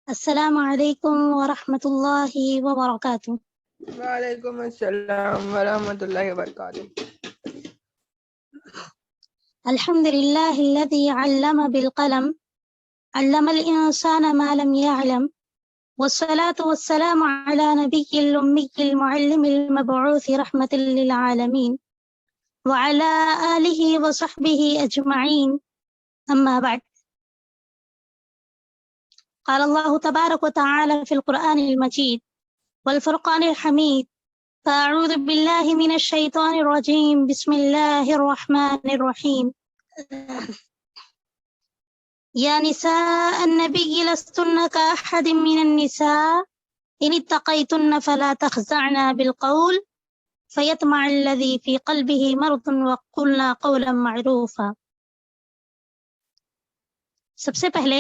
السلام علیکم ورحمۃ اللہ وبرکاتہ۔ وعلیکم السلام ورحمۃ اللہ وبرکاتہ۔ الحمد للہ الذی علم بالقلم علم الانسان ما لم يعلم والصلاة والسلام على نبی الأمی المعلم المبعوث رحمة للعالمین وعلى آلہ وصحبہ اجمعین، اما بعد۔ قال اللہ تبارک وتعالی فی القرآن المجید والفرقان الحمید، فأعوذ باللہ من الشیطان الرجیم، بسم اللہ الرحمن الرحیم۔ یا نساء النبی لستن کأحد من النساء ان اتقیتن فلا تخزعن بالقول فیطمع الذی فی قلبہ مرض وقلنا قولا معروفا۔ سب سے پہلے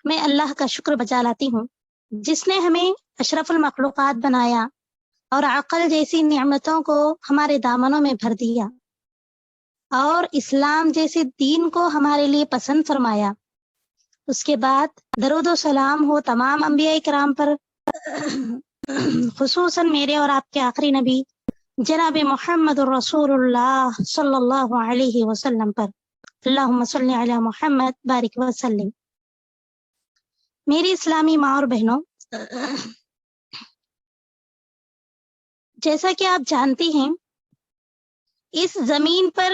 میں اللہ کا شکر بجا لاتی ہوں جس نے ہمیں اشرف المخلوقات بنایا اور عقل جیسی نعمتوں کو ہمارے دامنوں میں بھر دیا، اور اسلام جیسے دین کو ہمارے لیے پسند فرمایا۔ اس کے بعد درود و سلام ہو تمام انبیاء کرام پر، خصوصاً میرے اور آپ کے آخری نبی جناب محمد الرسول اللہ صلی اللہ علیہ وسلم پر۔ اللہم صلی علی محمد بارک وسلم۔ میری اسلامی ماں اور بہنوں، جیسا کہ آپ جانتی ہیں، اس زمین پر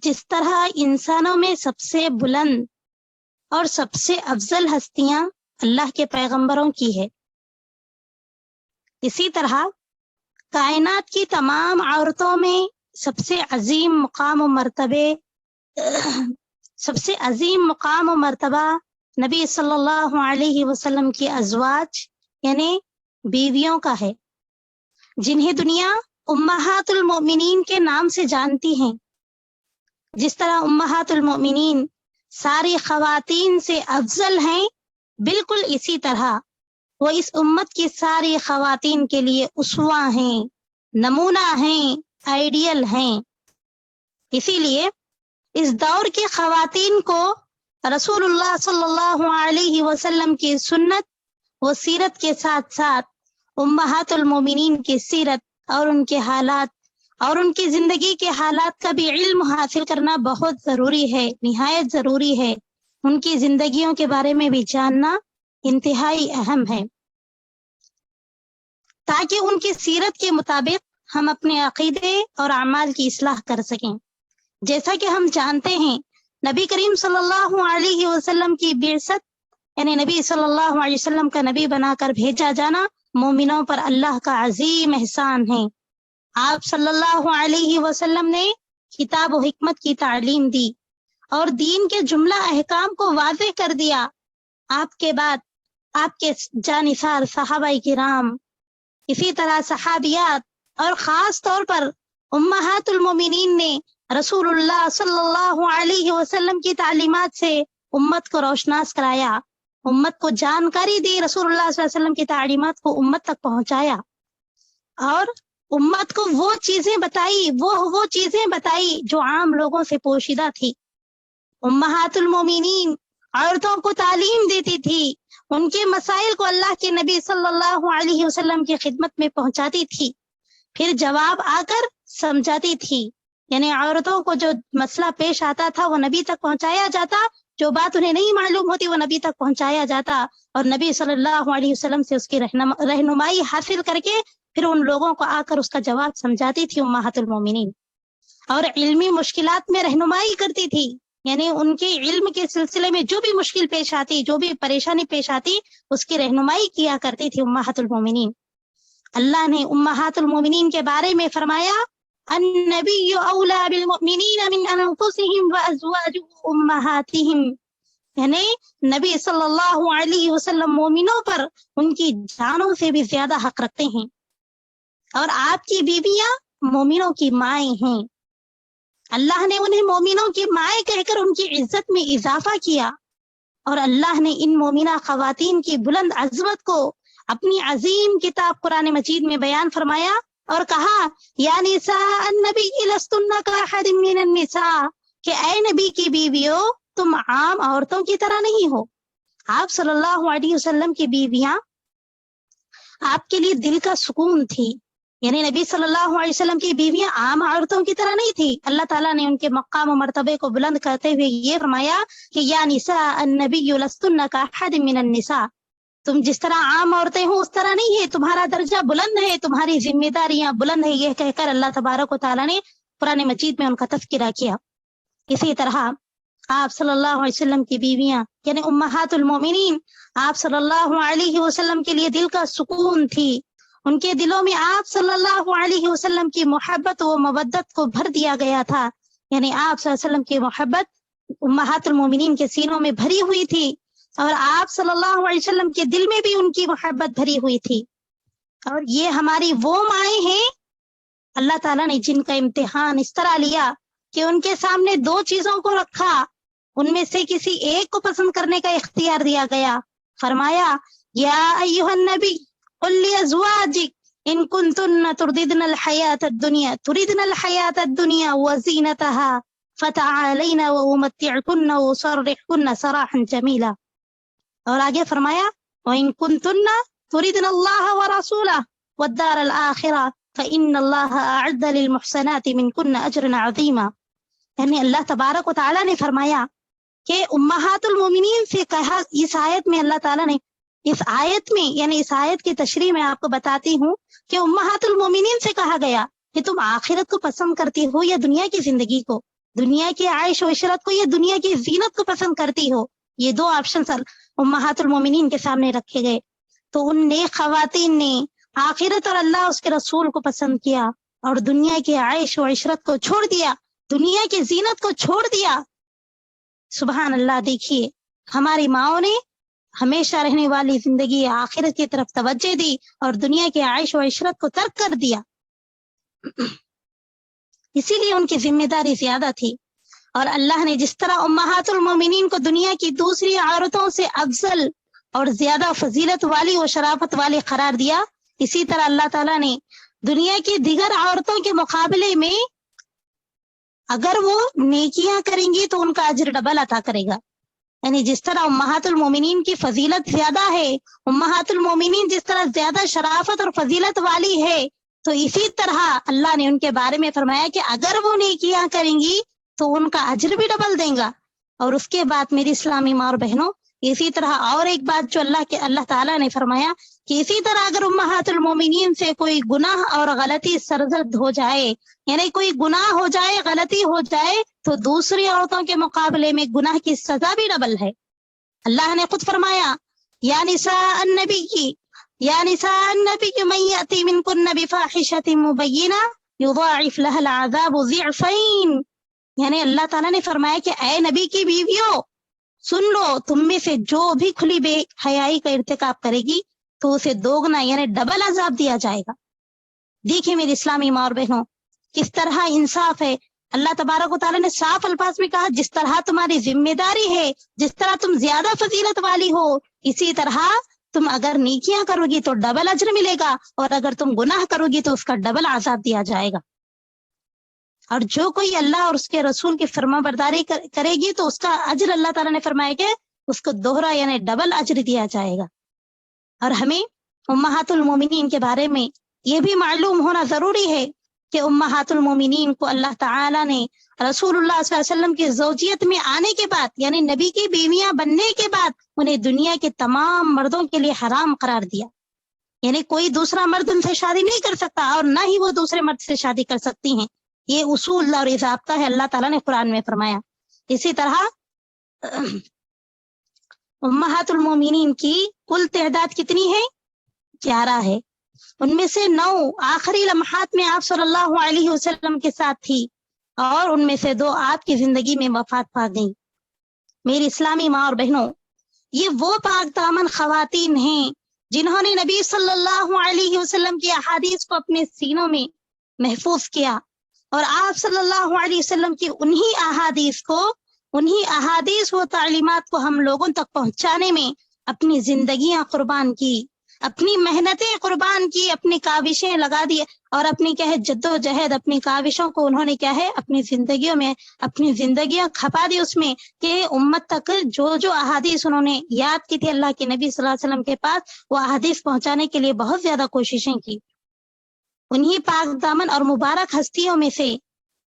جس طرح انسانوں میں سب سے بلند اور سب سے افضل ہستیاں اللہ کے پیغمبروں کی ہے، اسی طرح کائنات کی تمام عورتوں میں سب سے عظیم مقام و مرتبہ نبی صلی اللہ علیہ وسلم کی ازواج یعنی بیویوں کا ہے، جنہیں دنیا امہات المؤمنین کے نام سے جانتی ہیں۔ جس طرح امہات المؤمنین ساری خواتین سے افضل ہیں، بالکل اسی طرح وہ اس امت کی ساری خواتین کے لیے اسوہ ہیں، نمونہ ہیں، آئیڈیل ہیں۔ اسی لیے اس دور کی خواتین کو رسول اللہ صلی اللہ علیہ وسلم کی سنت و سیرت کے ساتھ ساتھ امہات المومنین کی سیرت اور ان کے حالات اور ان کی زندگی کے حالات کا بھی علم حاصل کرنا بہت ضروری ہے، نہایت ضروری ہے۔ ان کی زندگیوں کے بارے میں بھی جاننا انتہائی اہم ہے، تاکہ ان کی سیرت کے مطابق ہم اپنے عقیدے اور اعمال کی اصلاح کر سکیں۔ جیسا کہ ہم جانتے ہیں، نبی کریم صلی اللہ علیہ وسلم کی بعثت یعنی نبی صلی اللہ علیہ وسلم کا نبی بنا کر بھیجا جانا مومنوں پر اللہ کا عظیم احسان ہے۔ آپ صلی اللہ علیہ وسلم نے کتاب و حکمت کی تعلیم دی اور دین کے جملہ احکام کو واضح کر دیا۔ آپ کے بعد آپ کے جانثار صحابہ کرام، اسی طرح صحابیات اور خاص طور پر امہات المومنین نے رسول اللہ صلی اللہ علیہ وسلم کی تعلیمات سے امت کو روشناس کرایا، امت کو جانکاری دی، رسول اللہ صلی اللہ علیہ وسلم کی تعلیمات کو امت تک پہنچایا، اور امت کو وہ چیزیں بتائی جو عام لوگوں سے پوشیدہ تھی۔ امہات المومنین عورتوں کو تعلیم دیتی تھی، ان کے مسائل کو اللہ کے نبی صلی اللہ علیہ وسلم کی خدمت میں پہنچاتی تھی، پھر جواب آ کر سمجھاتی تھی۔ یعنی عورتوں کو جو مسئلہ پیش آتا تھا وہ نبی تک پہنچایا جاتا، جو بات انہیں نہیں معلوم ہوتی وہ نبی تک پہنچایا جاتا، اور نبی صلی اللہ علیہ وسلم سے اس کی رہنمائی حاصل کر کے پھر ان لوگوں کو آ کر اس کا جواب سمجھاتی تھی امہات المومنین، اور علمی مشکلات میں رہنمائی کرتی تھی۔ یعنی ان کے علم کے سلسلے میں جو بھی مشکل پیش آتی، جو بھی پریشانی پیش آتی، اس کی رہنمائی کیا کرتی تھی امہات المومنین۔ اللہ نے امہات المومنین کے بارے میں فرمایا، النبی اولی بالمؤمنین من انفسهم وازواجه امہاتہم، یعنی نبی صلی اللہ علیہ وسلم مومنوں پر ان کی جانوں سے بھی زیادہ حق رکھتے ہیں، اور آپ کی بیویاں مومنوں کی مائیں ہیں۔ اللہ نے انہیں مومنوں کی مائیں کہہ کر ان کی عزت میں اضافہ کیا، اور اللہ نے ان مومنہ خواتین کی بلند عظمت کو اپنی عظیم کتاب قرآن مجید میں بیان فرمایا اور کہا، یا نساء النبی لستن کاحد من النساء، کہ اے نبی کی بیویوں تم عام عورتوں کی طرح نہیں ہو. آپ صلی اللہ علیہ وسلم کی بیویاں آپ کے لیے دل کا سکون تھی. یعنی نبی صلی اللہ علیہ وسلم کی بیویاں عام عورتوں کی طرح نہیں تھی. اللہ تعالیٰ نے ان کے مقام و مرتبے کو بلند کرتے ہوئے یہ فرمایا کہ یا نساء النبی لستن کاحد من النساء، تم جس طرح عام عورتیں ہو اس طرح نہیں ہے، تمہارا درجہ بلند ہے، تمہاری ذمہ داریاں بلند ہے. یہ کہہ کر اللہ تبارک و تعالیٰ نے قرآن مجید میں ان کا تذکرہ کیا. اسی طرح آپ صلی اللہ علیہ وسلم کی بیویاں یعنی امہات المومنین آپ صلی اللہ علیہ وسلم کے لیے دل کا سکون تھی. ان کے دلوں میں آپ صلی اللہ علیہ وسلم کی محبت و مودت کو بھر دیا گیا تھا. یعنی آپ صلی اللہ علیہ وسلم کی محبت امہات المومنین کے سینوں میں بھری ہوئی تھی، اور آپ صلی اللہ علیہ وسلم کے دل میں بھی ان کی محبت بھری ہوئی تھی. اور یہ ہماری وہ مائیں ہیں اللہ تعالیٰ نے جن کا امتحان اس طرح لیا کہ ان کے سامنے دو چیزوں کو رکھا، ان میں سے کسی ایک کو پسند کرنے کا اختیار دیا گیا. فرمایا یا ایھا النبی قل لازواجک ان کنتن تردن الحیات الدنیا وزینتها فتعالین وامتعکن واسرحکن سراحا جمیلا. اور آگے فرمایا وان کنتن تردن اللہ ورسولہ والدار الآخرہ فإن اللہ اعد للمحسنات منکن اجرا عظیما. یعنی اللہ تبارک و تعالیٰ نے فرمایا کہ امہات المومنین سے کہا. اس آیت میں اللہ تعالیٰ نے اس آیت میں یعنی اس آیت کی تشریح میں آپ کو بتاتی ہوں کہ امہات المومنین سے کہا گیا کہ تم آخرت کو پسند کرتی ہو یا دنیا کی زندگی کو، دنیا کی عیش و عشرت کو یا دنیا کی زینت کو پسند کرتی ہو. یہ دو آپشنز امہات المومنین کے سامنے رکھے گئے. تو ان نیک خواتین نے آخرت اور اللہ اس کے رسول کو پسند کیا اور دنیا کی عیش و عشرت کو چھوڑ دیا، دنیا کی زینت کو چھوڑ دیا. سبحان اللہ. دیکھیے ہماری ماؤں نے ہمیشہ رہنے والی زندگی آخرت کی طرف توجہ دی اور دنیا کے عیش و عشرت کو ترک کر دیا. اسی لیے ان کی ذمہ داری زیادہ تھی. اور اللہ نے جس طرح امہات المومنین کو دنیا کی دوسری عورتوں سے افضل اور زیادہ فضیلت والی و شرافت والی قرار دیا، اسی طرح اللہ تعالیٰ نے دنیا کی دیگر عورتوں کے مقابلے میں اگر وہ نیکیاں کریں گی تو ان کا اجر ڈبل عطا کرے گا. یعنی جس طرح امہات المومنین کی فضیلت زیادہ ہے، امہات المومنین جس طرح زیادہ شرافت اور فضیلت والی ہے، تو اسی طرح اللہ نے ان کے بارے میں فرمایا کہ اگر وہ نیکیاں کریں گی تو ان کا اجر بھی ڈبل دیں گا. اور اس کے بعد میری اسلامی ماں اور بہنوں اسی طرح اور ایک بات جو اللہ تعالیٰ نے فرمایا کہ اسی طرح اگر امہات المومنین سے کوئی گناہ اور غلطی سرزد ہو جائے، یعنی کوئی گناہ ہو جائے، غلطی ہو جائے، تو دوسری عورتوں کے مقابلے میں گناہ کی سزا بھی ڈبل ہے. اللہ نے خود فرمایا یا نساء النبی من یأتی منکن بفاحشۃ مبینہ یضاعف لها العذاب ضعفین. یعنی اللہ تعالیٰ نے فرمایا کہ اے نبی کی بیویوں سن لو، تم میں سے جو بھی کھلی بے حیائی کا ارتکاب کرے گی تو اسے دوگنا یعنی ڈبل عذاب دیا جائے گا. دیکھیں میری اسلامی ماں اور بہنوں کس طرح انصاف ہے. اللہ تبارک و تعالیٰ نے صاف الفاظ میں کہا جس طرح تمہاری ذمہ داری ہے، جس طرح تم زیادہ فضیلت والی ہو، اسی طرح تم اگر نیکیاں کرو گی تو ڈبل اجر ملے گا، اور اگر تم گناہ کرو گی تو اس کا ڈبل عذاب دیا جائے گا. اور جو کوئی اللہ اور اس کے رسول کی فرما برداری کرے گی تو اس کا اجر اللہ تعالیٰ نے فرمایا کہ اس کو دوہرا یعنی ڈبل اجر دیا جائے گا. اور ہمیں امہات المومنین کے بارے میں یہ بھی معلوم ہونا ضروری ہے کہ امہات المومنین کو اللہ تعالیٰ نے رسول اللہ صلی اللہ علیہ وسلم کی زوجیت میں آنے کے بعد یعنی نبی کی بیویاں بننے کے بعد انہیں دنیا کے تمام مردوں کے لیے حرام قرار دیا. یعنی کوئی دوسرا مرد ان سے شادی نہیں کر سکتا اور نہ ہی وہ دوسرے مرد سے شادی کر سکتی ہیں. یہ اصول اور ضابطہ ہے، اللہ تعالیٰ نے قرآن میں فرمایا. اسی طرح امہات المومنین کی کل تعداد کتنی ہے؟ 11 ہے. ان میں سے 9 آخری لمحات میں آپ صلی اللہ علیہ وسلم کے ساتھ تھی اور ان میں سے 2 آپ کی زندگی میں وفات پا گئیں. میری اسلامی ماں اور بہنوں یہ وہ پاک دامن خواتین ہیں جنہوں نے نبی صلی اللہ علیہ وسلم کی احادیث کو اپنے سینوں میں محفوظ کیا، اور آپ صلی اللہ علیہ وسلم کی انہی احادیث و تعلیمات کو ہم لوگوں تک پہنچانے میں اپنی زندگیاں قربان کی. اپنی محنتیں قربان کی، اپنی کاوشیں لگا دی اور اپنی کیا ہے جدوجہد، اپنی کاوشوں کو انہوں نے کیا ہے اپنی زندگیوں میں اپنی زندگیاں کھپا دی اس میں کہ امت تک جو احادیث انہوں نے یاد کی تھی اللہ کے نبی صلی اللہ علیہ وسلم کے پاس، وہ احادیث پہنچانے کے لیے بہت زیادہ کوششیں کی۔ انہی پاک دامن اور مبارک ہستیوں میں سے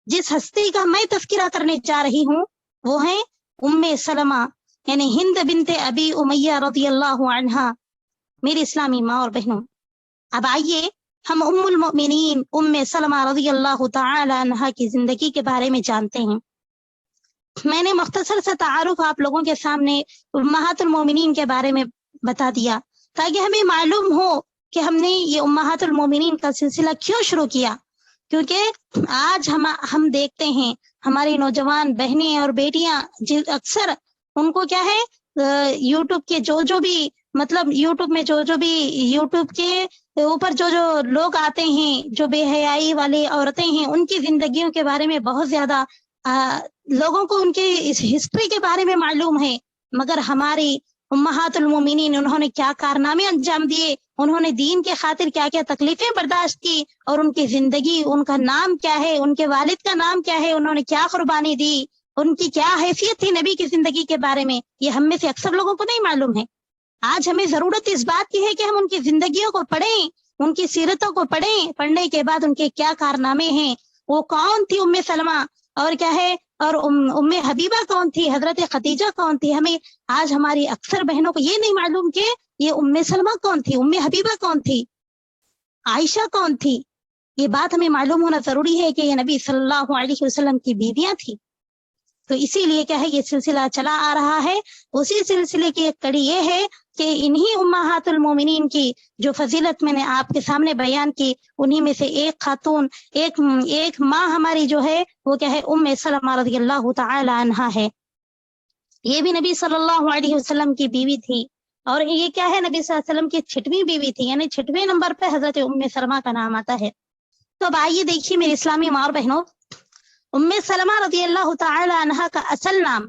جس ہستی کا میں تذکرہ کرنے جا رہی ہوں وہ ہیں ام سلمہ یعنی ہند بنت ابی امیہ رضی اللہ عنہا۔ میری اسلامی ماں اور بہنوں، اب آئیے ہم ام المؤمنین ام سلمہ رضی اللہ تعالی عنہا کی زندگی کے بارے میں جانتے ہیں۔ میں نے مختصر سا تعارف آپ لوگوں کے سامنے امہات المومنین کے بارے میں بتا دیا تاکہ ہمیں معلوم ہو کہ ہم نے یہ امہات المومنین کا سلسلہ کیوں شروع کیا، کیونکہ آج ہم دیکھتے ہیں ہماری نوجوان بہنیں اور بیٹیاں اکثر ان کو کیا ہے یوٹیوب کے جو بھی مطلب یوٹیوب میں جو بھی یوٹیوب کے اوپر جو لوگ آتے ہیں، جو بے حیائی والی عورتیں ہیں، ان کی زندگیوں کے بارے میں بہت زیادہ لوگوں کو ان کی اس ہسٹری کے بارے میں معلوم ہے، مگر ہماری امہات المومنین انہوں نے کیا کارنامے انجام دیے، انہوں نے دین کے خاطر کیا کیا تکلیفیں برداشت کی، اور ان کی زندگی، ان کا نام کیا ہے، ان کے والد کا نام کیا ہے، انہوں نے کیا قربانی دی، ان کی کیا حیثیت تھی نبی کی زندگی کے بارے میں، یہ ہم میں سے اکثر لوگوں کو نہیں معلوم ہے۔ آج ہمیں ضرورت اس بات کی ہے کہ ہم ان کی زندگیوں کو پڑھیں، ان کی سیرتوں کو پڑھیں، پڑھنے کے بعد ان کے کیا کارنامے ہیں، وہ کون تھی ام سلمہ اور کیا ہے، اور ام حبیبہ کون تھی، حضرت خدیجہ کون تھی۔ ہمیں آج ہماری اکثر بہنوں کو یہ نہیں معلوم کہ یہ ام سلمہ کون تھی، ام حبیبہ کون تھی، عائشہ کون تھی۔ یہ بات ہمیں معلوم ہونا ضروری ہے کہ یہ نبی صلی اللہ علیہ وسلم کی بیویاں تھی۔ تو اسی لیے کیا ہے یہ سلسلہ چلا آ رہا ہے۔ اسی سلسلے کی ایک کڑی یہ ہے کہ انہی امہات المومنین کی جو فضیلت میں نے آپ کے سامنے بیان کی، انہی میں سے ایک خاتون، ایک ماں ہماری جو ہے وہ کیا ہے ام سلمہ رضی اللہ تعالی عنہا ہے۔ یہ بھی نبی صلی اللہ علیہ وسلم کی بیوی تھی، اور یہ کیا ہے نبی صلی اللہ علیہ وسلم کی 6ویں بیوی تھی، یعنی 6ویں نمبر پہ حضرت ام سلمہ کا نام آتا ہے۔ تو اب آئیے دیکھیے میرے اسلامی ماں اور بہنوں، ام سلمہ رضی اللہ تعالی عنہا کا اصل نام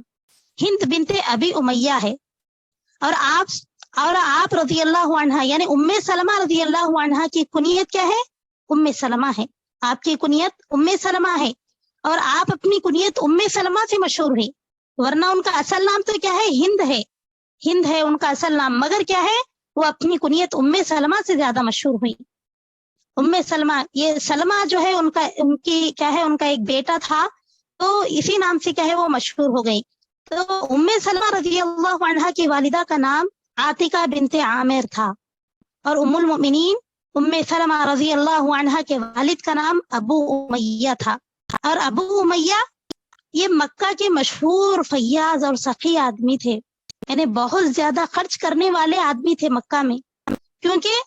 ہند بنت ابی امیہ ہے، اور آپ رضی اللہ عنہا یعنی ام سلمہ رضی اللہ عنہا کی کنیت کیا ہے؟ ام سلمہ ہے۔ آپ کی کنیت ام سلمہ ہے، اور آپ اپنی کنیت ام سلمہ سے مشہور ہوئی، ورنہ ان کا اصل نام تو کیا ہے؟ ہند ہے ان کا اصل نام، مگر کیا ہے وہ اپنی کنیت ام سلمہ سے زیادہ مشہور ہوئی۔ ام سلمہ، یہ سلمہ جو ہے ان کی کیا ہے ان کا ایک بیٹا تھا، تو اسی نام سے کیا ہے وہ مشہور ہو گئی۔ تو ام سلمہ رضی اللہ عنہا کی والدہ کا نام عاتقہ بنت عامر تھا، اور ام المؤمنین ام سلمہ رضی اللہ عنہا کے والد کا نام ابو امیہ تھا۔ اور ابو امیہ یہ مکہ کے مشہور فیاض اور سخی آدمی تھے، یعنی بہت زیادہ خرچ کرنے والے آدمی تھے مکہ میں، کیونکہ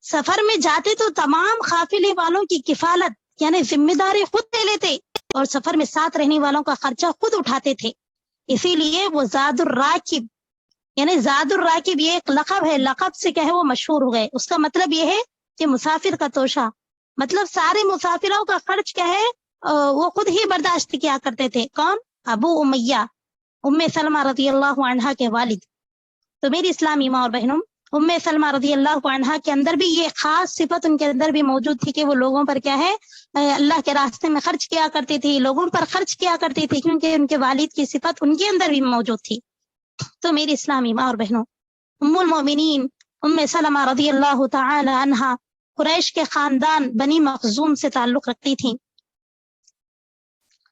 سفر میں جاتے تو تمام قافلے والوں کی کفالت یعنی ذمہ داری خود لے لیتے، اور سفر میں ساتھ رہنے والوں کا خرچہ خود اٹھاتے تھے۔ اسی لیے وہ زاد الراکب یعنی زاد الراکب یہ ایک لقب ہے، لقب سے کیا ہے وہ مشہور ہو گئے۔ اس کا مطلب یہ ہے کہ مسافر کا توشہ، مطلب سارے مسافروں کا خرچ کیا ہے وہ خود ہی برداشت کیا کرتے تھے۔ کون؟ ابو امیہ، ام سلمہ رضی اللہ عنہا کے والد۔ تو میری اسلامی ماں اور بہنوں، ام سلمہ رضی اللہ عنہا کے اندر بھی یہ خاص صفت ان کے اندر بھی موجود تھی کہ وہ لوگوں پر کیا ہے اللہ کے راستے میں خرچ کیا کرتی تھی، لوگوں پر خرچ کیا کرتی تھی، کیونکہ ان کے والد کی صفت ان کے اندر بھی موجود تھی۔ تو میری اسلامی ماں اور بہنوں، ام المؤمنین ام سلمہ رضی اللہ تعالی عنہا قریش کے خاندان بنی مخزوم سے تعلق رکھتی تھیں،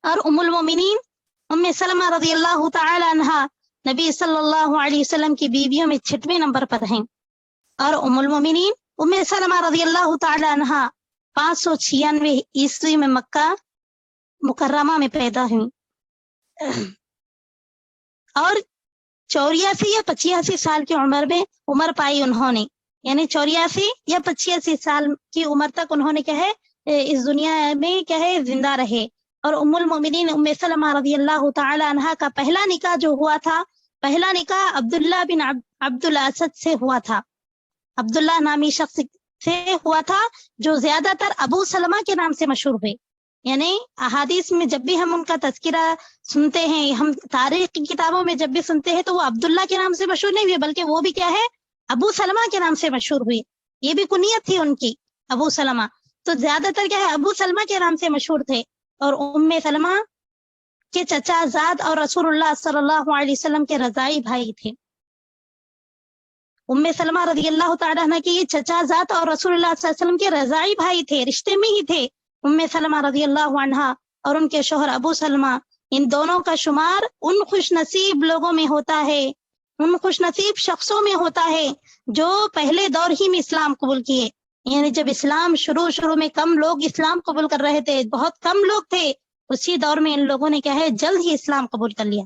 اور ام المؤمنین ام سلمہ رضی اللہ تعالی عنہا نبی صلی اللہ علیہ وسلم کی بیویوں میں 6ویں نمبر پر ہیں، اور ام المؤمنین ام سلمہ رضی اللہ تعالی عنہا 596 عیسوی میں مکہ مکرمہ میں پیدا ہوئی، اور 84 یا 85 سال کی عمر پائی انہوں نے، یعنی 84 یا 85 سال کی عمر تک انہوں نے کیا ہے اس دنیا میں کیا ہے زندہ رہے۔ اور ام المؤمنین ام سلمہ رضی اللہ تعالی عنہا کا پہلا نکاح جو ہوا تھا، پہلا نکاح عبداللہ بن عبد الاسد سے ہوا تھا، عبداللہ نامی شخص سے ہوا تھا جو زیادہ تر ابو سلمہ کے نام سے مشہور ہوئے۔ یعنی احادیث میں جب بھی ہم ان کا تذکرہ سنتے ہیں، ہم تاریخ کی کتابوں میں جب بھی سنتے ہیں تو وہ عبداللہ کے نام سے مشہور نہیں ہوئے، بلکہ وہ بھی کیا ہے ابو سلمہ کے نام سے مشہور ہوئی. یہ بھی کنیت تھی ان کی ابو سلمہ. تو زیادہ تر کیا ہے ابو سلمہ کے نام سے مشہور تھے. اور ام سلمہ کے چچا زاد اور رسول اللہ صلی اللہ علیہ وسلم کے رضائی بھائی تھے. ام سلمہ رضی اللہ تعالیٰ عنہ کے یہ چچا زاد اور رسول اللہ صلی اللہ علیہ وسلم کے رضائی بھائی تھے, رشتے میں ہی تھے. ام سلمہ رضی اللہ عنہا اور ان کے شوہر ابو سلمہ, ان دونوں کا شمار ان خوش نصیب لوگوں میں ہوتا ہے, ان خوش نصیب شخصوں میں ہوتا ہے جو پہلے دور ہی میں اسلام قبول کیے. یعنی جب اسلام شروع میں کم لوگ اسلام قبول کر رہے تھے, بہت کم لوگ تھے, اسی دور میں ان لوگوں نے کیا ہے جلد ہی اسلام قبول کر لیا.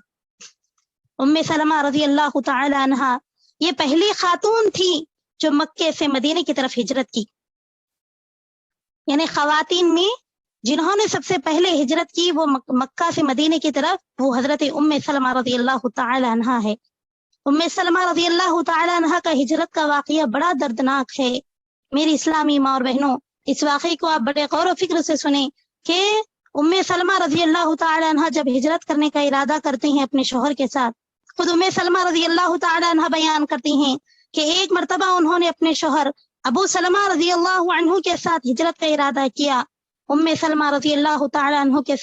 ام سلمہ رضی اللہ تعالی عنہا یہ پہلی خاتون تھی جو مکے سے مدینے کی طرف ہجرت کی. یعنی خواتین میں جنہوں نے سب سے پہلے ہجرت کی وہ مکہ سے مدینے کی طرف, وہ حضرت ام سلمہ رضی اللہ تعالی عنہا ہے. ام سلمہ رضی اللہ تعالی عنہا کا ہجرت کا واقعہ بڑا دردناک ہے. میری اسلامی ماں اور بہنوں, اس واقعے کو آپ بڑے غور و فکر سے سنیں کہ ام سلمہ رضی اللہ تعالی عنہا جب ہجرت کرنے کا ارادہ کرتے ہیں اپنے شوہر کے ساتھ, خود ام سلمہ رضی اللہ تعالی عنہا بیان کرتی ہیں کہ ایک مرتبہ انہوں نے اپنے شوہر ابو سلمہ رضی اللہ عنہ کے ساتھ ہجرت کا ارادہ کیا. ام سلمہ رضی اللہ تعالی عنہ کے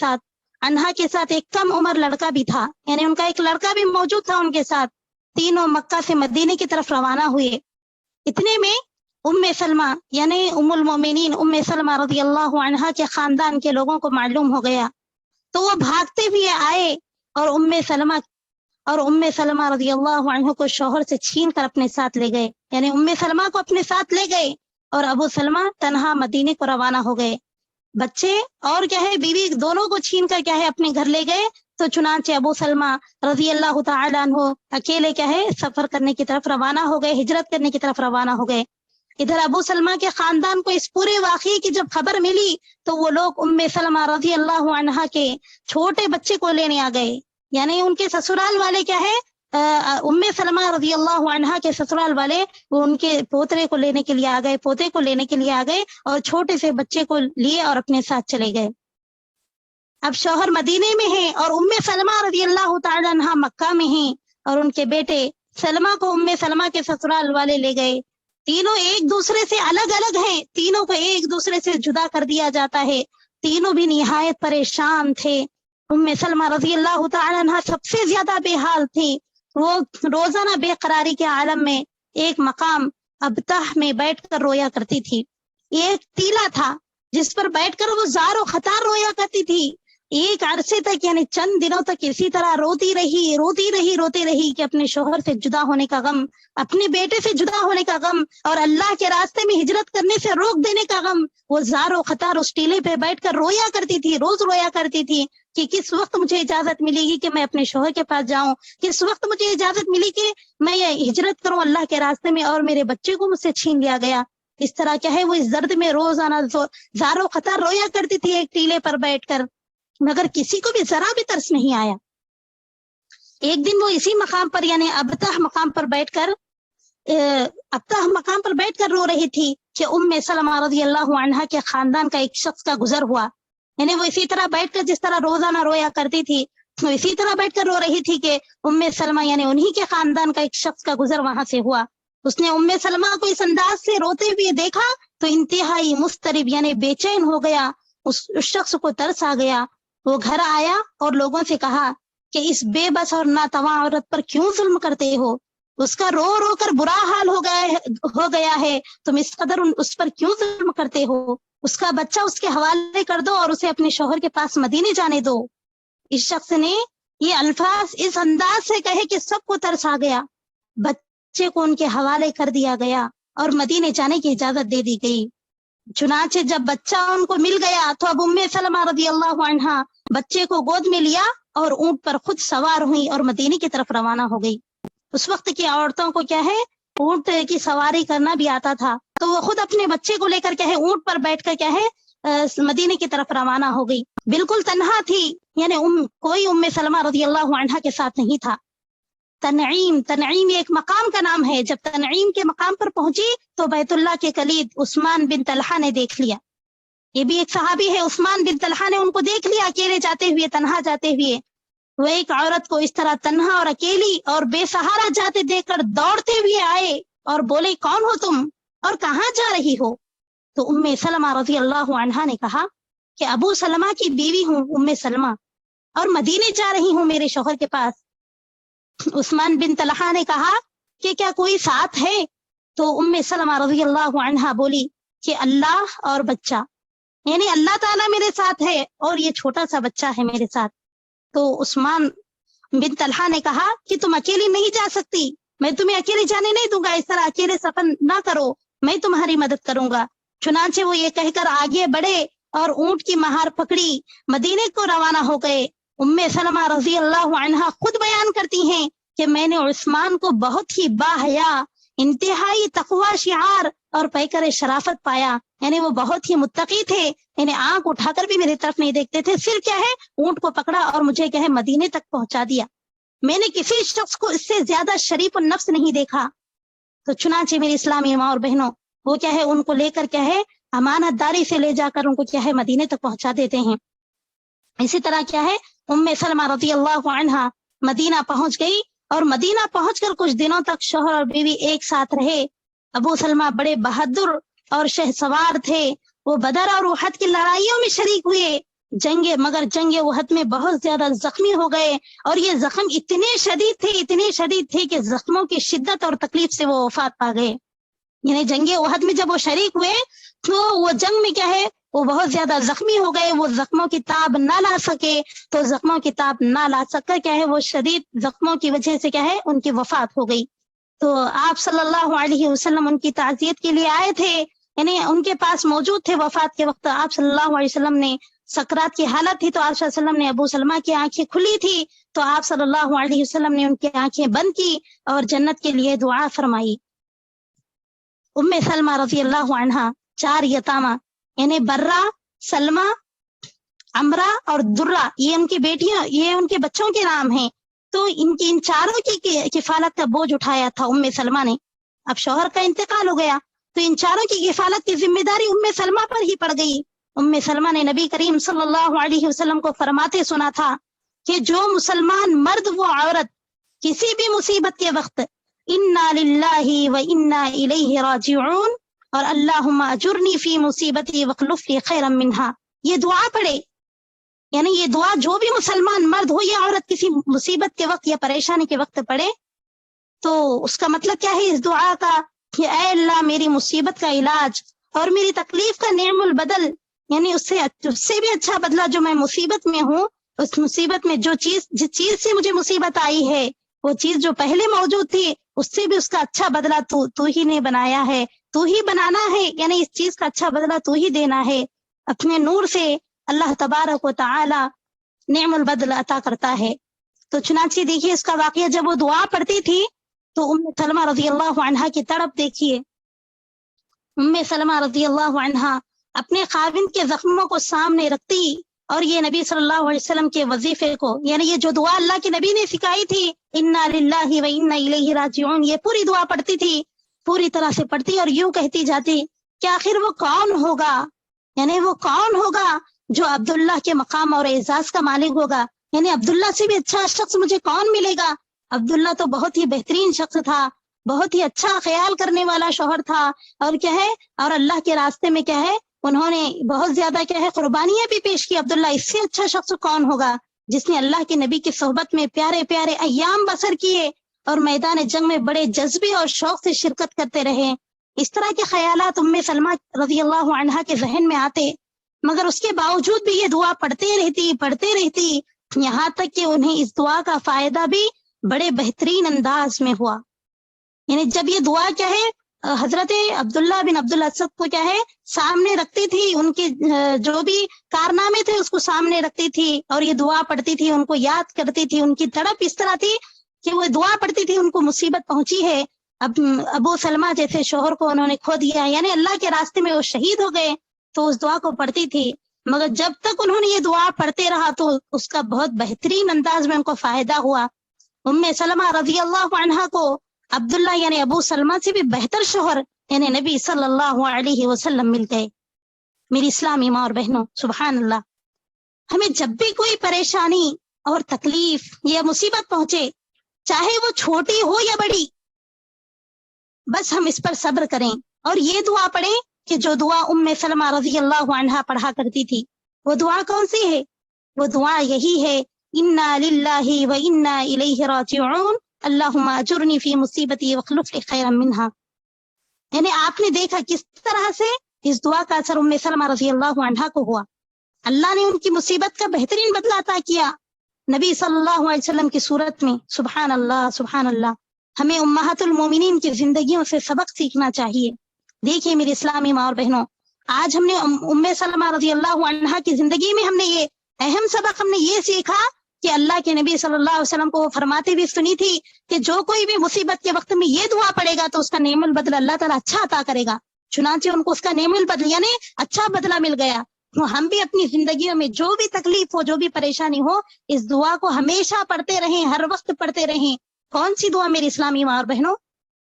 ساتھ ایک کم عمر لڑکا بھی تھا, یعنی ان کا ایک لڑکا بھی موجود تھا ان کے ساتھ. تینوں مکہ سے مدینے کی طرف روانہ ہوئے. اتنے میں ام سلمہ یعنی ام المومنین ام سلمہ رضی اللہ عنہا کے خاندان کے لوگوں کو معلوم ہو گیا, تو وہ بھاگتے ہوئے آئے اور ام سلمہ رضی اللہ عنہ کو شوہر سے چھین کر اپنے ساتھ لے گئے. یعنی ام سلمہ کو اپنے ساتھ لے گئے اور ابو سلمہ تنہا مدینے کو روانہ ہو گئے. بچے اور کیا ہے بیوی دونوں کو چھین کر کیا ہے اپنے گھر لے گئے. تو چنانچہ ابو سلمہ رضی اللہ تعالی عنہ اکیلے کیا ہے سفر کرنے کی طرف روانہ ہو گئے, ہجرت کرنے کی طرف روانہ ہو گئے. ادھر ابو سلمہ کے خاندان کو اس پورے واقعے کی جب خبر ملی تو وہ لوگ ام سلمہ رضی اللہ عنہا کے چھوٹے بچے کو لینے آ گئے. یعنی ان کے سسرال والے کیا ہے ام سلمہ رضی اللہ عنہا کے سسرال والے وہ ان کے پوتے کو لینے کے لیے آ گئے اور چھوٹے سے بچے کو لیے اور اپنے ساتھ چلے گئے. اب شوہر مدینے میں ہیں اور ام سلمہ رضی اللہ تعالی عنہا مکہ میں ہیں, اور ان کے بیٹے سلمہ کو ام سلمہ کے سسرال والے لے گئے. تینوں ایک دوسرے سے الگ الگ ہیں, تینوں کو ایک دوسرے سے جدا کر دیا جاتا ہے. تینوں بھی نہایت پریشان تھے. ام سلمہ رضی اللہ تعالی عنہا سب سے زیادہ بے حال تھی. وہ روزانہ بے قراری کے عالم میں ایک مقام ابتح میں بیٹھ کر رویا کرتی تھی. ایک ٹیلا تھا جس پر بیٹھ کر وہ زار و خطار رویا کرتی تھی. ایک عرصے تک یعنی چند دنوں تک اسی طرح روتی رہی کہ اپنے شوہر سے جدا ہونے کا غم, اپنے بیٹے سے جدا ہونے کا غم اور اللہ کے راستے میں ہجرت کرنے سے روک دینے کا غم. وہ زار و خطار اس ٹیلے پہ بیٹھ کر رویا کرتی تھی, روز رویا کرتی تھی کہ کس وقت مجھے اجازت ملے گی کہ میں اپنے شوہر کے پاس جاؤں, کس وقت مجھے اجازت ملی کہ میں یہ ہجرت کروں اللہ کے راستے میں, اور میرے بچے کو مجھ سے چھین لیا گیا. اس طرح کیا ہے وہ اس درد میں روزانہ زار و خطار رویا کرتی تھی ایک ٹیلے پر بیٹھ کر, مگر کسی کو بھی ذرا بھی ترس نہیں آیا. ایک دن وہ اسی مقام پر یعنی ابتح مقام پر بیٹھ کر رو رہی تھی کہ ام سلمہ رضی اللہ عنہا کے خاندان کا ایک شخص کا گزر ہوا. یعنی وہ اسی طرح بیٹھ کر جس طرح روزانہ رویا کرتی تھی وہ اسی طرح بیٹھ کر رو رہی تھی کہ ام سلمہ یعنی انہی کے خاندان کا ایک شخص کا گزر وہاں سے ہوا. اس نے ام سلمہ کو اس انداز سے روتے ہوئے دیکھا تو انتہائی مضطرب یعنی بے چین ہو گیا. اس شخص کو ترس آ گیا. وہ گھر آیا اور لوگوں سے کہا کہ اس بے بس اور ناتواں عورت پر کیوں ظلم کرتے ہو, اس کا رو رو کر برا حال ہو گیا ہے, تم اس قدر اس پر کیوں ظلم کرتے ہو, اس کا بچہ اس کے حوالے کر دو اور اسے اپنے شوہر کے پاس مدینے جانے دو. اس شخص نے یہ الفاظ اس انداز سے کہے کہ سب کو ترس آ گیا. بچے کو ان کے حوالے کر دیا گیا اور مدینے جانے کی اجازت دے دی گئی. چنانچہ جب بچہ ان کو مل گیا تو اب ام سلمہ رضی اللہ عنہا بچے کو گود میں لیا اور اونٹ پر خود سوار ہوئی اور مدینے کی طرف روانہ ہو گئی. اس وقت کی عورتوں کو کیا ہے اونٹ کی سواری کرنا بھی آتا تھا, تو وہ خود اپنے بچے کو لے کر کیا ہے اونٹ پر بیٹھ کر کیا ہے مدینے کی طرف روانہ ہو گئی. بالکل تنہا تھی, یعنی کوئی ام سلمہ رضی اللہ عنہا کے ساتھ نہیں تھا. تنعیم ایک مقام کا نام ہے. جب تنعیم کے مقام پر پہنچی تو بیت اللہ کے کلید عثمان بن طلحہ نے دیکھ لیا. یہ بھی ایک صحابی ہے, عثمان بن طلحہ نے ان کو دیکھ لیا اکیلے جاتے ہوئے, تنہا جاتے ہوئے. وہ ایک عورت کو اس طرح تنہا اور اکیلی اور بے سہارا جاتے دیکھ کر دوڑتے ہوئے آئے اور بولے کون ہو تم اور کہاں جا رہی ہو؟ تو ام سلمہ رضی اللہ عنہا نے کہا کہ ابو سلمہ کی بیوی ہوں ام سلمہ اور مدینے جا رہی ہوں میرے شوہر کے پاس۔ عثمان بن طلحہ نے کہا کہ کیا کوئی ساتھ ہے؟ تو ام سلمہ رضی اللہ عنہا بولی کہ اللہ اور بچہ، یعنی اللہ تعالیٰ میرے ساتھ ہے اور یہ چھوٹا سا بچہ ہے میرے ساتھ۔ تو عثمان بن طلحہ نے کہا کہ تم اکیلی نہیں جا سکتی، میں تمہیں اکیلے جانے نہیں دوں گا، اس طرح اکیلے سفر نہ کرو، میں تمہاری مدد کروں گا۔ چنانچہ وہ یہ کہہ کر آگے بڑھے اور اونٹ کی مہار پکڑی مدینے کو روانہ ہو گئے۔ ام سلمہ رضی اللہ عنہا خود بیان کرتی ہیں کہ میں نے عثمان کو بہت ہی باحیا، انتہائی تقوی شعار اور پیکر شرافت پایا، یعنی وہ بہت ہی متقی تھے، یعنی آنکھ اٹھا کر بھی میری طرف نہیں دیکھتے تھے، صرف کیا ہے اونٹ کو پکڑا اور مجھے کیا ہے مدینے تک پہنچا دیا۔ میں نے کسی شخص کو اس سے زیادہ شریف النفس نہیں دیکھا۔ تو چنانچہ میری اسلامی ماں اور بہنوں، وہ کیا ہے ان کو لے کر کیا ہے امانت داری سے لے جا کر ان کو کیا ہے مدینے تک پہنچا دیتے ہیں۔ اسی طرح کیا ہے ام سلمہ رضی اللہ عنہا مدینہ پہنچ گئی اور مدینہ پہنچ کر کچھ دنوں تک شوہر اور بیوی ایک ساتھ رہے۔ ابو سلمہ بڑے بہادر اور شہسوار تھے، وہ بدر اور احد کی لڑائیوں میں شریک ہوئے، مگر جنگ احد میں بہت زیادہ زخمی ہو گئے، اور یہ زخم اتنے شدید تھے کہ زخموں کی شدت اور تکلیف سے وہ وفات پا گئے۔ یعنی جنگ احد میں جب وہ شریک ہوئے تو وہ جنگ میں کیا ہے وہ بہت زیادہ زخمی ہو گئے، وہ زخموں کی تاب نہ لا سکے، تو زخموں کی تاب نہ لا سک کر کیا ہے وہ شدید زخموں کی وجہ سے کیا ہے ان کی وفات ہو گئی۔ تو آپ صلی اللہ علیہ وسلم ان کی تعزیت کے لیے آئے تھے، یعنی ان کے پاس موجود تھے وفات کے وقت۔ آپ صلی اللہ علیہ وسلم نے سکرات کی حالت تھی تو آپ صلی اللہ علیہ وسلم نے ابو سلمہ کی آنکھیں کھلی تھی تو آپ صلی اللہ علیہ وسلم نے ان کی آنکھیں بند کی اور جنت کے لیے دعا فرمائی۔ ام سلمہ رضی اللہ عنہا 4 یتامہ یعنی برہ، سلمہ، امرہ اور درہ، یہ ان کی بیٹیاں، یہ ان کے بچوں کے نام ہیں۔ تو ان چاروں کی کفالت کا بوجھ اٹھایا تھا ام سلمہ نے۔ اب شوہر کا انتقال ہو گیا تو ان چاروں کی کفالت کی ذمہ داری ام سلمہ پر ہی پڑ گئی۔ ام سلمہ نے نبی کریم صلی اللہ علیہ وسلم کو فرماتے سنا تھا کہ جو مسلمان مرد و عورت کسی بھی مصیبت کے وقت انا للہ و انا الیہ راجعون اور اللہم اجرنی فی مصیبتی واخلف لی خیرا منہا، یہ دعا پڑھے، یعنی یہ دعا جو بھی مسلمان مرد ہو یا عورت کسی مصیبت کے وقت یا پریشانی کے وقت پڑھے تو اس کا مطلب کیا ہے اس دعا کا کہ اے اللہ میری مصیبت کا علاج اور میری تکلیف کا نعم البدل، یعنی اس سے بھی اچھا بدلہ جو میں مصیبت میں ہوں، اس مصیبت میں جس چیز سے مجھے مصیبت آئی ہے وہ چیز جو پہلے موجود تھی اس سے بھی اس کا اچھا بدلہ تو ہی نے بنایا ہے، تو ہی بنانا ہے، یعنی اس چیز کا اچھا بدلہ تو ہی دینا ہے۔ اپنے نور سے اللہ تبارک و تعالی نعم البدل عطا کرتا ہے۔ تو چنانچہ دیکھیے اس کا واقعہ، جب وہ دعا پڑھتی تھی تو ام سلمہ رضی اللہ عنہا کی تڑپ دیکھیے۔ ام سلمہ رضی اللہ عنہا اپنے خاوند کے زخموں کو سامنے رکھتی اور یہ نبی صلی اللہ علیہ وسلم کے وظیفے کو، یعنی یہ جو دعا اللہ کے نبی نے سکھائی تھی انا للہ و انا الیہ راجعون، یہ پوری دعا پڑھتی تھی، پوری طرح سے پڑھتی اور یوں کہتی جاتی کہ آخر وہ کون ہوگا، یعنی وہ کون ہوگا جو عبداللہ کے مقام اور اعزاز کا مالک ہوگا، یعنی عبداللہ سے بھی اچھا شخص مجھے کون ملے گا۔ عبداللہ تو بہت ہی بہترین شخص تھا، بہت ہی اچھا خیال کرنے والا شوہر تھا، اور کیا ہے اور اللہ کے راستے میں کیا ہے انہوں نے بہت زیادہ کیا ہے قربانیاں بھی پیش کی۔ عبداللہ اس سے اچھا شخص کون ہوگا جس نے اللہ کے نبی کی صحبت میں پیارے پیارے ایام بسر کیے اور میدان جنگ میں بڑے جذبے اور شوق سے شرکت کرتے رہے۔ اس طرح کے خیالات ام سلمہ رضی اللہ عنہا کے ذہن میں آتے، مگر اس کے باوجود بھی یہ دعا پڑھتے رہتی یہاں تک کہ انہیں اس دعا کا فائدہ بھی بڑے بہترین انداز میں ہوا۔ یعنی جب یہ دعا کیا ہے حضرت عبداللہ بن عبد الاسد کو کیا ہے سامنے رکھتی تھی، ان کے جو بھی کارنامے تھے اس کو سامنے رکھتی تھی اور یہ دعا پڑھتی تھی، ان کو یاد کرتی تھی۔ ان کی تڑپ اس طرح تھی کہ وہ دعا پڑھتی تھی، ان کو مصیبت پہنچی ہے، اب ابو سلمہ جیسے شوہر کو انہوں نے کھو دیا، یعنی اللہ کے راستے میں وہ شہید ہو گئے، تو اس دعا کو پڑھتی تھی۔ مگر جب تک انہوں نے یہ دعا پڑھتے رہا تو اس کا بہت بہترین انداز میں ان کو فائدہ ہوا۔ ام سلمہ رضی اللہ عنہا کو عبداللہ یعنی ابو سلمہ سے بھی بہتر شوہر یعنی نبی صلی اللہ علیہ وسلم مل گئے۔ میری اسلامی ماں اور بہنوں، سبحان اللہ، ہمیں جب بھی کوئی پریشانی اور تکلیف یا مصیبت پہنچے، چاہے وہ چھوٹی ہو یا بڑی، بس ہم اس پر صبر کریں اور یہ دعا پڑھیں کہ جو دعا ام سلمہ رضی اللہ عنہا پڑھا کرتی تھی. وہ دعا کون سی ہے؟ وہ دعا یہی ہے انا للہ و انا الیہ راجعون اللہم اجرنی فی مصیبتی واخلف لی خیرا منہا. یعنی آپ نے دیکھا کس طرح سے اس دعا کا اثر ام سلمہ رضی اللہ عنہا کو ہوا. اللہ نے ان کی مصیبت کا بہترین بدلہ عطا کیا نبی صلی اللہ علیہ وسلم کی صورت میں. سبحان اللہ سبحان اللہ. ہمیں امہات المومنین کی زندگیوں سے سبق سیکھنا چاہیے. دیکھیے میرے اسلامی ماں اور بہنوں، آج ہم نے ام سلمہ رضی اللہ عنہا کی زندگی میں ہم نے یہ اہم سبق ہم نے یہ سیکھا کہ اللہ کے نبی صلی اللہ علیہ وسلم کو وہ فرماتے بھی سنی تھی کہ جو کوئی بھی مصیبت کے وقت میں یہ دعا پڑے گا تو اس کا نعم البدل اللہ تعالیٰ اچھا عطا کرے گا. چنانچہ ان کو اس کا نعم البدل یعنی اچھا بدلہ مل گیا. ہم بھی اپنی زندگیوں میں جو بھی تکلیف ہو، جو بھی پریشانی ہو، اس دعا کو ہمیشہ پڑھتے رہیں، ہر وقت پڑھتے رہیں. کون سی دعا میری اسلامی ماں اور بہنوں؟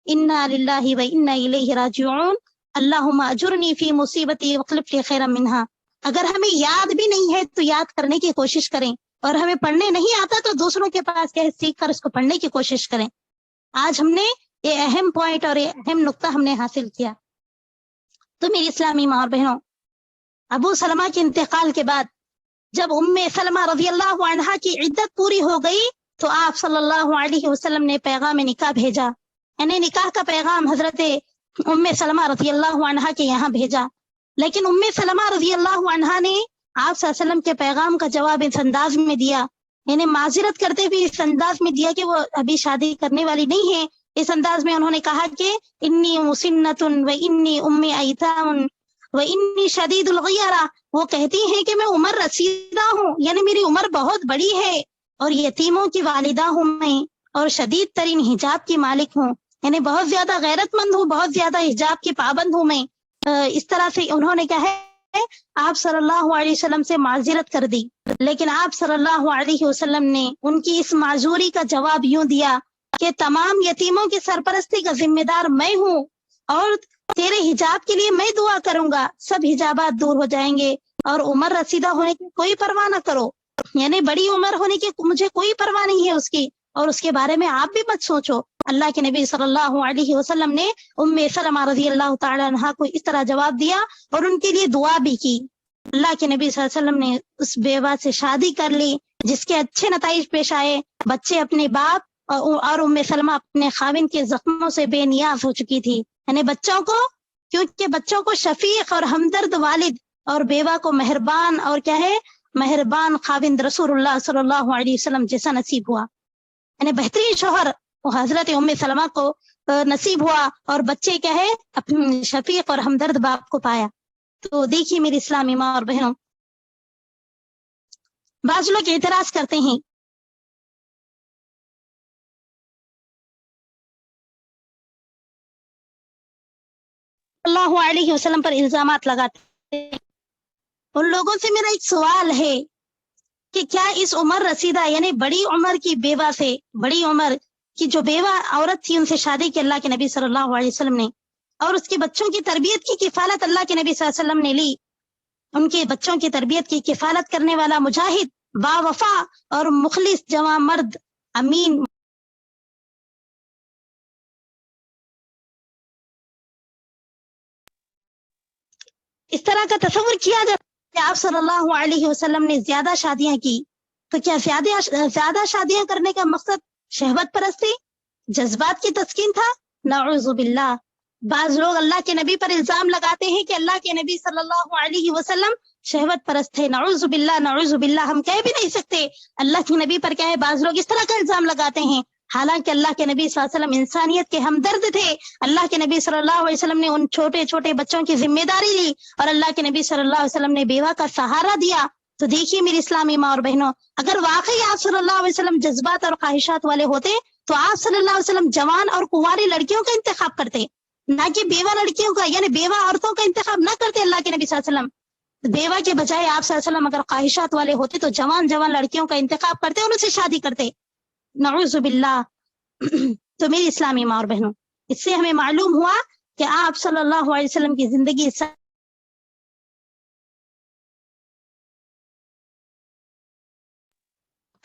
انا للہ و انا الیہ راجعون اللہم اجرنی فی مصیبتی واخلف لی خیرا منہا. اگر ہمیں یاد بھی نہیں ہے تو یاد کرنے کی کوشش کریں، اور ہمیں پڑھنے نہیں آتا تو دوسروں کے پاس کہے سیکھ کر اس کو پڑھنے کی کوشش کریں. آج ہم نے یہ اہم پوائنٹ اور یہ اہم نقطہ ہم نے حاصل کیا. تو میری اسلامی ماں اور بہنوں، ابو سلمہ کے انتقال کے بعد جب ام سلمہ رضی اللہ عنہا کی عدت پوری ہو گئی تو آپ صلی اللہ علیہ وسلم نے پیغام نکاح بھیجا. یعنی نکاح کا پیغام حضرت ام سلمہ رضی اللہ عنہا کے یہاں بھیجا. لیکن ام سلمہ رضی اللہ عنہا نے آپ صلی اللہ علیہ وسلم کے پیغام کا جواب اس انداز میں دیا، یعنی معذرت کرتے ہوئے اس انداز میں دیا کہ وہ ابھی شادی کرنے والی نہیں ہے. اس انداز میں انہوں نے کہا کہ انی مسنۃ و انی ام ایتام و انی شدید الغیرہ. وہ کہتی ہیں کہ میں عمر رسیدہ ہوں، یعنی میری عمر بہت بڑی ہے، اور یتیموں کی والدہ ہوں میں، اور شدید ترین حجاب کی مالک ہوں، یعنی بہت زیادہ غیرت مند ہوں، بہت زیادہ حجاب کی پابند ہوں میں. اس طرح سے انہوں نے کہا ہے آپ صلی اللہ علیہ وسلم سے معذرت کر دی. لیکن آپ صلی اللہ علیہ وسلم نے ان کی اس معذوری کا جواب یوں دیا کہ تمام یتیموں کی سرپرستی کا ذمہ دار میں ہوں، اور تیرے حجاب کے لیے میں دعا کروں گا، سب حجابات دور ہو جائیں گے، اور عمر رسیدہ ہونے کی کوئی پرواہ نہ کرو، یعنی بڑی عمر ہونے کی مجھے کوئی پرواہ نہیں ہے اس کی، اور اس کے بارے میں آپ بھی مت سوچو. اللہ کے نبی صلی اللہ علیہ وسلم نے ام سلمہ رضی اللہ تعالی عنہا کو اس طرح جواب دیا اور ان کے لیے دعا بھی کی. اللہ کے نبی صلی اللہ علیہ وسلم نے اس بیوہ سے شادی کر لی جس کے اچھے نتائج پیش آئے. بچے اپنے باپ اور ام سلمہ اپنے خاوند کے زخموں سے بے نیاز ہو چکی تھی، یعنی بچوں کو، کیونکہ بچوں کو شفیق اور ہمدرد والد اور بیوہ کو مہربان اور کیا ہے مہربان خاوند رسول اللہ صلی اللہ علیہ وسلم جیسا نصیب ہوا. یعنی بہترین شوہر وہ حضرت ام سلمہ کو نصیب ہوا، اور بچے کیا ہے اپنے شفیق اور ہمدرد باپ کو پایا. تو دیکھیے میری اسلامی ماں اور بہنوں، بعض لوگ اعتراض کرتے ہیں اللہ علیہ وسلم پر الزامات لگاتے ہیں. ان لوگوں سے میرا ایک سوال ہے کہ کیا اس عمر رسیدہ یعنی بڑی عمر کی بیوہ سے، بڑی عمر کی جو بیوہ عورت تھی ان سے شادی کی اللہ کے نبی صلی اللہ علیہ وسلم نے، اور اس کے بچوں کی تربیت کی کفالت اللہ کے نبی صلی اللہ علیہ وسلم نے لی. ان کے بچوں کی تربیت کی کفالت کرنے والا مجاہد، با وفا اور مخلص جواں مرد، امین اس طرح کا تصور کیا جاتا ہے کہ آپ صلی اللہ علیہ وسلم نے زیادہ شادیاں کی. تو کیا زیادہ شادیاں کرنے کا مقصد شہوت پرستی، جذبات کی تسکین تھا؟ نعوذ باللہ. بعض لوگ اللہ کے نبی پر الزام لگاتے ہیں کہ اللہ کے نبی صلی اللہ علیہ وسلم شہوت پرست تھے. نعوذ باللہ نعوذ باللہ. ہم کہہ بھی نہیں سکتے اللہ کے نبی پر کیا ہے. بعض لوگ اس طرح کا الزام لگاتے ہیں، حالانکہ اللہ کے نبی صلی اللہ علیہ وسلم انسانیت کے ہمدرد تھے. اللہ کے نبی صلی اللہ علیہ وسلم نے ان چھوٹے چھوٹے بچوں کی ذمہ داری لی، اور اللہ کے نبی صلی اللہ علیہ وسلم نے بیوہ کا سہارا دیا. تو دیکھیے میری اسلامی ماں اور بہنوں، اگر واقعی آپ صلی اللہ علیہ وسلم جذبات اور خواہشات والے ہوتے تو آپ صلی اللہ علیہ وسلم جوان اور کنواری لڑکیوں کا انتخاب کرتے، نہ کہ بیوہ لڑکیوں کا، یعنی بیوہ عورتوں کا انتخاب نہ کرتے. اللہ کے نبی صلی اللہ علیہ وسلم بیوہ کے بجائے آپ صلی اللہ علیہ وسلم اگر خواہشات والے ہوتے تو جوان لڑکیوں کا انتخاب کرتے اور ان سے شادی کرتے. نعوذ باللہ. تو میری اسلامی ماں اور بہنوں، اس سے ہمیں معلوم ہوا کہ آپ صلی اللہ علیہ وسلم کی زندگی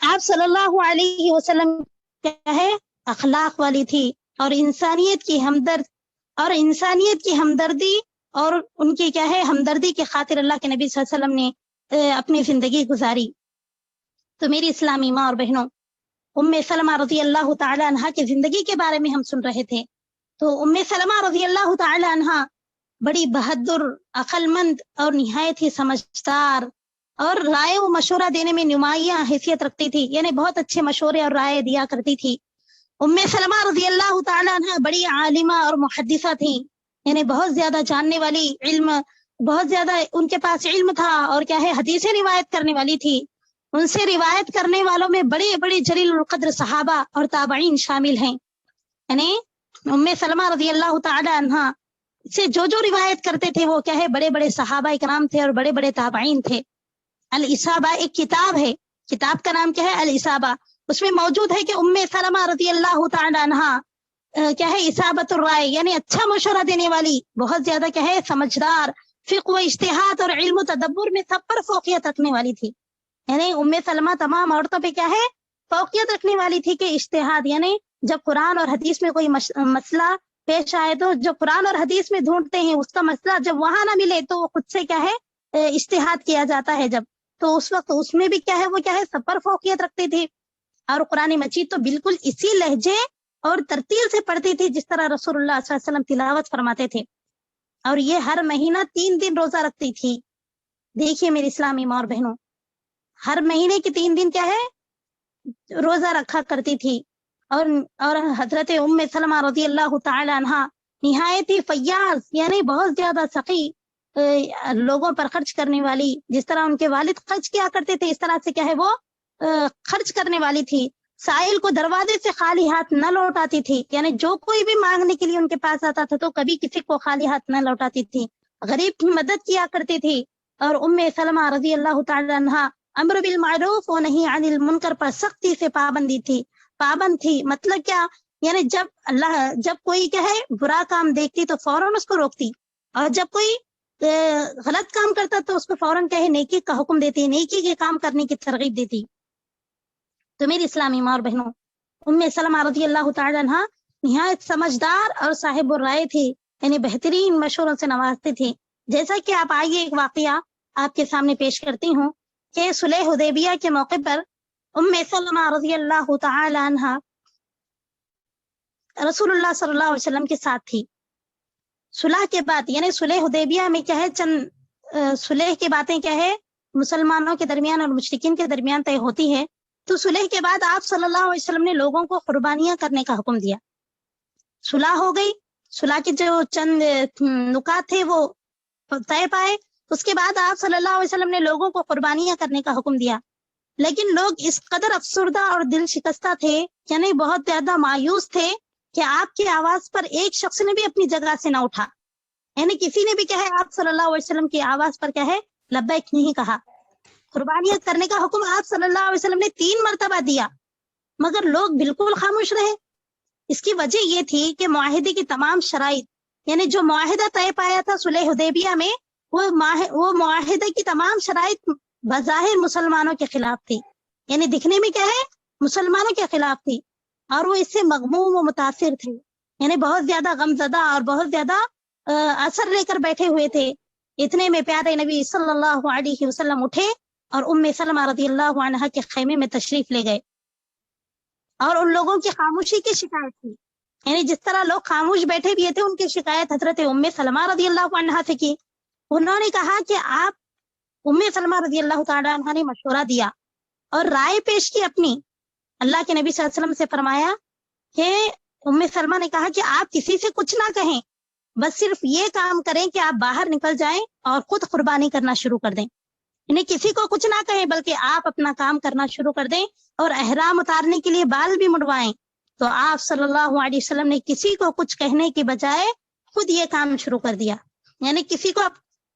آپ صلی اللہ علیہ وسلم کیا ہے اخلاق والی تھی اور انسانیت کی ہمدرد اور انسانیت کی ہمدردی اور ان کی کیا ہے ہمدردی کی خاطر اللہ کے نبی صلی اللہ علیہ وسلم نے اپنی زندگی گزاری۔ تو میری اسلامی ماں اور بہنوں، ام سلمہ رضی اللہ تعالی عنہا کی زندگی کے بارے میں ہم سن رہے تھے۔ تو ام سلمہ رضی اللہ تعالی عنہا بڑی بہادر، عقل مند اور نہایت ہی سمجھدار اور رائے و مشورہ دینے میں نمایاں حیثیت رکھتی تھی، یعنی بہت اچھے مشورے اور رائے دیا کرتی تھی۔ ام سلمہ رضی اللہ تعالی عنہا بڑی عالمہ اور محدثہ تھی، یعنی بہت زیادہ جاننے والی، علم بہت زیادہ ان کے پاس علم تھا، اور کیا ہے حدیثیں روایت کرنے والی تھی۔ ان سے روایت کرنے والوں میں بڑے بڑے جلیل القدر صحابہ اور تابعین شامل ہیں، یعنی ام سلمہ رضی اللہ تعالی عنہا سے جو روایت کرتے تھے وہ کیا ہے بڑے بڑے صحابہ کرام تھے اور بڑے بڑے تابعین تھے۔ الاصابہ ایک کتاب ہے، کتاب کا نام کیا ہے؟ الاصابہ۔ اس میں موجود ہے کہ ام سلمہ رضی اللہ تعالی عنہا کیا ہے اصابت الرائے، یعنی اچھا مشورہ دینے والی، بہت زیادہ کیا ہے سمجھدار، فقہ و اجتہاد اور علم و تدبر میں سب پر فوقیت رکھنے والی تھی۔ یعنی ام سلمہ تمام عورتوں پہ کیا ہے فوقیت رکھنے والی تھی کہ اجتہاد، یعنی جب قرآن اور حدیث میں کوئی مسئلہ پیش آئے تو جو قرآن اور حدیث میں ڈھونڈتے ہیں اس کا مسئلہ جب وہاں نہ ملے تو وہ خود سے کیا ہے اجتہاد کیا جاتا ہے جب، تو اس وقت اس میں بھی کیا ہے وہ کیا ہے سب پر فوقیت رکھتی تھی۔ اور قرآن مجید تو بالکل اسی لہجے اور ترتیل سے پڑھتی تھی جس طرح رسول اللہ صلی اللہ علیہ وسلم تلاوت فرماتے تھے، اور یہ ہر مہینہ 3 دن روزہ رکھتی تھی۔ دیکھیے میری اسلامی ماں اور بہنوں، ہر مہینے کے 3 دن کیا ہے روزہ رکھا کرتی تھی، اور حضرت ام سلمہ رضی اللہ تعالی عنہا نہایت ہی فیاض، یعنی بہت زیادہ سخی، لوگوں پر خرچ کرنے والی، جس طرح ان کے والد خرچ کیا کرتے تھے اس طرح سے کیا ہے وہ خرچ کرنے والی تھی۔ سائل کو دروازے سے خالی ہاتھ نہ لوٹاتی تھی، یعنی جو کوئی بھی مانگنے کے لیے ان کے پاس آتا تھا تو کبھی کسی کو خالی ہاتھ نہ لوٹاتی تھی، غریب کی مدد کیا کرتی تھی۔ اور ام سلمہ رضی اللہ تعالی عنہا امر بالمعروف و نہی عن المنکر پر سختی سے پابند تھی۔ مطلب کیا؟ یعنی جب کوئی کیا ہے برا کام دیکھتی تو فوراً اس کو روکتی، اور جب کوئی غلط کام کرتا تو اس کو فوراً کیا ہے نیکی کا حکم دیتی، نیکی کے کام کرنے کی ترغیب دیتی۔ تو میری اسلامی ماں اور بہنوں، ام سلمہ رضی اللہ تعالی عنہا نہایت سمجھدار اور صاحب الرائے تھی، یعنی بہترین مشوروں سے نوازتی تھی۔ جیسا کہ آپ آئیے ایک واقعہ آپ کے سامنے پیش کرتی ہوں کہ صلح حدیبیہ کے موقع پر ام سلمہ رضی اللہ تعالی عنہا رسول اللہ صلی اللہ علیہ وسلم کے ساتھ تھی۔ صلح کے بعد، یعنی صلح حدیبیہ میں کیا ہے چند صلح کی باتیں کیا ہے مسلمانوں کے درمیان اور مشرکین کے درمیان طے ہوتی ہے، تو صلح کے بعد آپ صلی اللہ علیہ وسلم نے لوگوں کو قربانیاں کرنے کا حکم دیا۔ صلح ہو گئی، صلح کے جو چند نکات تھے وہ طے پائے، اس کے بعد آپ صلی اللہ علیہ وسلم نے لوگوں کو قربانیاں کرنے کا حکم دیا۔ لیکن لوگ اس قدر افسردہ اور دل شکستہ تھے، یعنی بہت زیادہ مایوس تھے کہ آپ کی آواز پر ایک شخص نے بھی اپنی جگہ سے نہ اٹھا، یعنی کسی نے بھی کیا ہے آپ صلی اللہ علیہ وسلم کی آواز پر کیا ہے لبیک نہیں کہا۔ قربانیاں کرنے کا حکم آپ صلی اللہ علیہ وسلم نے 3 مرتبہ دیا، مگر لوگ بالکل خاموش رہے۔ اس کی وجہ یہ تھی کہ معاہدے کی تمام شرائط، یعنی جو معاہدہ طے پایا تھا صلح حدیبیہ میں، وہ معاہدے کی تمام شرائط بظاہر مسلمانوں کے خلاف تھی، یعنی دکھنے میں کیا ہے مسلمانوں کے خلاف تھی، اور وہ اس سے مغموم و متاثر تھے، یعنی بہت زیادہ غمزدہ اور بہت زیادہ اثر لے کر بیٹھے ہوئے تھے۔ اتنے میں پیارے نبی صلی اللہ علیہ وسلم اٹھے اور ام سلمہ رضی اللہ عنہا کے خیمے میں تشریف لے گئے، اور ان لوگوں کی خاموشی کی شکایت تھی، یعنی جس طرح لوگ خاموش بیٹھے ہوئے تھے ان کی شکایت حضرت ام سلمہ رضی اللہ عنہا سے کی۔ انہوں نے کہا کہ آپ ام سلمہ رضی اللہ تعالی عنہا نے مشورہ دیا اور رائے پیش کی اپنی۔ اللہ کے نبی صلی اللہ علیہ وسلم سے فرمایا کہ ام سلمہ نے کہا کہ آپ کسی سے کچھ نہ کہیں، بس صرف یہ کام کریں کہ آپ باہر نکل جائیں اور خود قربانی کرنا شروع کر دیں، یعنی کسی کو کچھ نہ کہیں بلکہ آپ اپنا کام کرنا شروع کر دیں، اور احرام اتارنے کے لیے بال بھی مڑوائیں۔ تو آپ صلی اللہ علیہ وسلم نے کسی کو کچھ کہنے کے بجائے خود یہ کام شروع کر دیا، یعنی کسی کو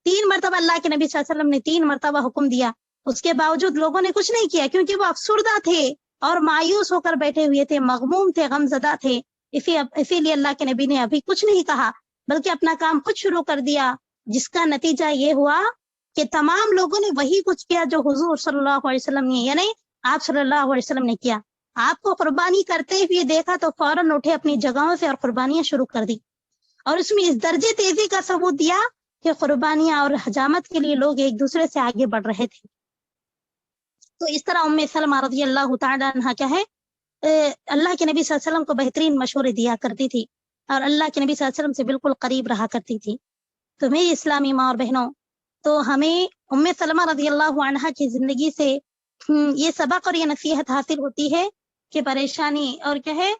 3 مرتبہ اللہ کے نبی صلی اللہ علیہ وسلم نے 3 مرتبہ حکم دیا، اس کے باوجود لوگوں نے کچھ نہیں کیا، کیونکہ وہ افسردہ تھے اور مایوس ہو کر بیٹھے ہوئے تھے، مغموم تھے، غمزدہ تھے۔ اسی لیے اللہ کے نبی نے ابھی کچھ نہیں کہا بلکہ اپنا کام خود شروع کر دیا، جس کا نتیجہ یہ ہوا کہ تمام لوگوں نے وہی کچھ کیا جو حضور صلی اللہ علیہ وسلم نے، یعنی آپ صلی اللہ علیہ وسلم نے کیا۔ آپ کو قربانی کرتے ہوئے دیکھا تو فوراً اٹھے اپنی جگہوں سے اور قربانیاں شروع کر دی۔ اور اس میں اس درجے تیزی کا ثبوت دیا کہ قربانیاں اور حجامت کے لیے لوگ ایک دوسرے سے آگے بڑھ رہے تھے. تو اس طرح ام سلمہ رضی اللہ تعالیٰ عنہ کیا ہے اللہ کے نبی صلی اللہ علیہ وسلم کو بہترین مشورے دیا کرتی تھی اور اللہ کے نبی صلی اللہ علیہ وسلم سے بالکل قریب رہا کرتی تھی. تو میری اسلامی ماں اور بہنوں، تو ہمیں ام سلمہ رضی اللہ عنہ کی زندگی سے یہ سبق اور یہ نصیحت حاصل ہوتی ہے کہ پریشانی اور کیا ہے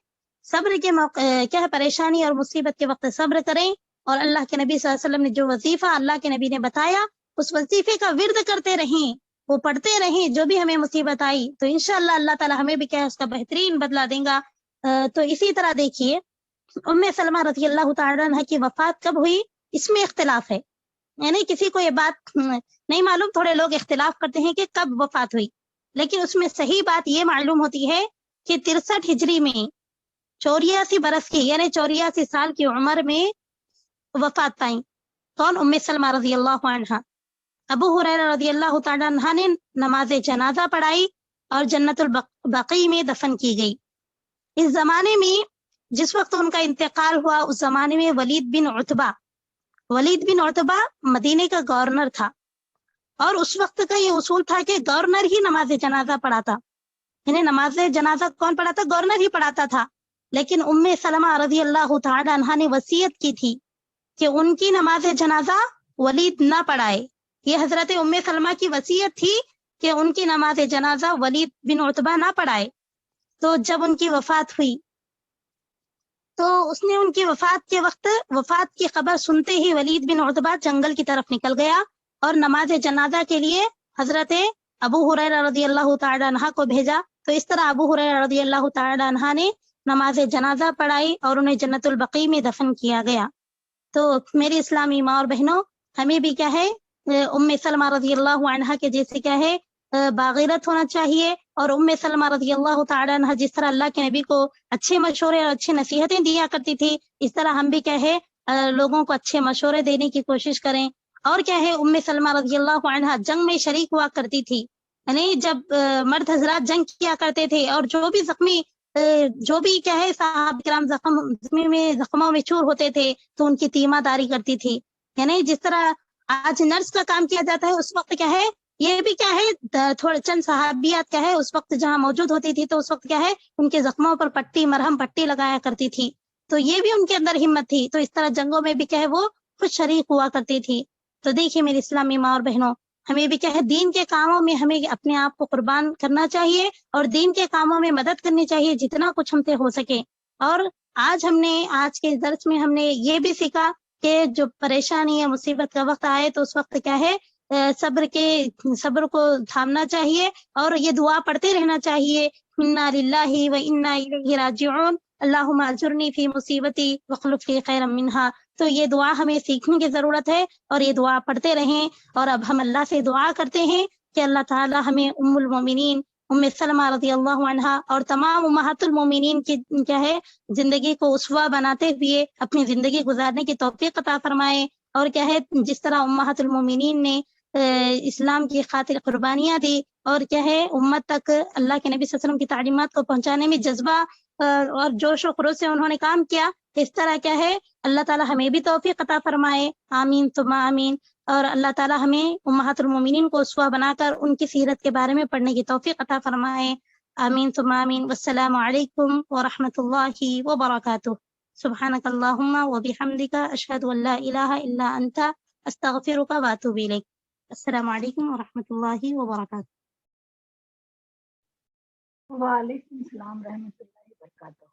صبر کے موقع کیا ہے پریشانی اور مصیبت کے وقت صبر کریں، اور اللہ کے نبی صلی اللہ علیہ وسلم نے جو وظیفہ اللہ کے نبی نے بتایا اس وظیفے کا ورد کرتے رہیں، وہ پڑھتے رہیں. جو بھی ہمیں مصیبت آئی تو انشاءاللہ اللہ تعالی ہمیں بھی کیا ہے اس کا بہترین بدلہ دیں گا. تو اسی طرح دیکھیے ام سلمہ رضی اللہ تعالیٰ عنہ کی وفات کب ہوئی اس میں اختلاف ہے، یعنی کسی کو یہ بات نہیں معلوم. تھوڑے لوگ اختلاف کرتے ہیں کہ کب وفات ہوئی، لیکن اس میں صحیح بات یہ معلوم ہوتی ہے کہ 63 ہجری میں 84 برس کی یعنی 84 سال کی عمر میں وفات پائیں. کون؟ ام سلمہ رضی اللہ عنہ. ابو ہریرہ رضی اللہ تعالیٰ عنہ نے نماز جنازہ پڑھائی اور جنت البقیع میں دفن کی گئی. اس زمانے میں جس وقت ان کا انتقال ہوا اس زمانے میں ولید بن عتبہ مدینے کا گورنر تھا، اور اس وقت کا یہ اصول تھا کہ گورنر ہی نماز جنازہ پڑھاتا، یعنی نماز جنازہ کون پڑھاتا؟ گورنر ہی پڑھاتا تھا. لیکن ام سلمہ رضی اللہ تعالی عنہا نے وصیت کی تھی کہ ان کی نماز جنازہ ولید نہ پڑھائے. یہ حضرت ام سلمہ کی وصیت تھی کہ ان کی نماز جنازہ ولید بن عتبہ نہ پڑھائے. تو جب ان کی وفات ہوئی تو اس نے ان کی وفات کے وقت وفات کی خبر سنتے ہی ولید بن عتبہ جنگل کی طرف نکل گیا اور نماز جنازہ کے لیے حضرت ابو ہریرہ رضی اللہ تعالی عنہ کو بھیجا. تو اس طرح ابو ہریرہ رضی اللہ تعالی عنہ نے نماز جنازہ پڑھائی اور انہیں جنت البقیع میں دفن کیا گیا. تو میری اسلامی ماں اور بہنوں، ہمیں بھی کیا ہے ام سلمہ رضی اللہ عنہ کے جیسے کیا ہے باغیرت ہونا چاہیے. اور ام سلمہ رضی اللہ تعالی عنہ جس طرح اللہ کے نبی کو اچھے مشورے اور اچھی نصیحتیں دیا کرتی تھی، اس طرح ہم بھی کیا ہے لوگوں کو اچھے مشورے دینے کی کوشش کریں. اور کیا ہے ام سلمہ رضی اللہ عنہ جنگ میں شریک ہوا کرتی تھی، یعنی جب مرد حضرات جنگ کیا کرتے تھے اور جو بھی کیا ہے صحابہ کرام زخموں میں چور ہوتے تھے تو ان کی تیمہ داری کرتی تھی. یعنی جس طرح آج نرس کا کام کیا جاتا ہے اس وقت کیا ہے یہ بھی کیا ہے تھوڑے چند صحابیات کیا ہے اس وقت جہاں موجود ہوتی تھی تو اس وقت کیا ہے ان کے زخموں پر مرہم پٹی لگایا کرتی تھی. تو یہ بھی ان کے اندر ہمت تھی. تو اس طرح جنگوں میں بھی کیا ہے وہ خود شریک ہوا کرتی تھی. تو دیکھیے میری اسلامی ماں اور بہنوں، ہمیں بھی کیا ہے دین کے کاموں میں ہمیں اپنے آپ کو قربان کرنا چاہیے اور دین کے کاموں میں مدد کرنی چاہیے جتنا کچھ ہم سے ہو سکے. اور آج کے درس میں ہم نے یہ بھی سیکھا کہ جو پریشانی یا مصیبت کا وقت آئے تو اس وقت کیا ہے صبر کو تھامنا چاہیے اور یہ دعا پڑھتے رہنا چاہیے، انا للہ و انا الیہ راجعون، اللہم اجرنی فی مصیبتی واخلف لی خیرا منہا. تو یہ دعا ہمیں سیکھنے کی ضرورت ہے اور یہ دعا پڑھتے رہیں. اور اب ہم اللہ سے دعا کرتے ہیں کہ اللہ تعالی ہمیں ام المومنین ام سلمہ رضی اللہ عنہا اور تمام امہات المومنین کی کیا ہے زندگی کو اسوہ بناتے ہوئے اپنی زندگی گزارنے کی توفیق عطا فرمائے. اور کیا ہے جس طرح امہات المومنین نے اسلام کی خاطر قربانیاں دی اور کیا ہے امت تک اللہ کے نبی صلی اللہ علیہ وسلم کی تعلیمات کو پہنچانے میں جذبہ اور جوش و خروش سے انہوں نے کام کیا، اس طرح کیا ہے اللہ تعالی ہمیں بھی توفیق عطا فرمائے. آمین ثم آمین. اور اللہ تعالی ہمیں امہات المومنین کو اسوہ بنا کر ان کی سیرت کے بارے میں پڑھنے کی توفیق عطا فرمائے. آمین ثم آمین. والسلام علیکم ورحمۃ اللہ وبرکاتہ. سبحانک اللہم وبحمدک اشہد ان لا الہ الا انت استغفرک واتوب الیک. السلام علیکم ورحمۃ اللہ وبرکاتہ. وعلیکم السلام رحمۃ اللہ وبرکاتہ.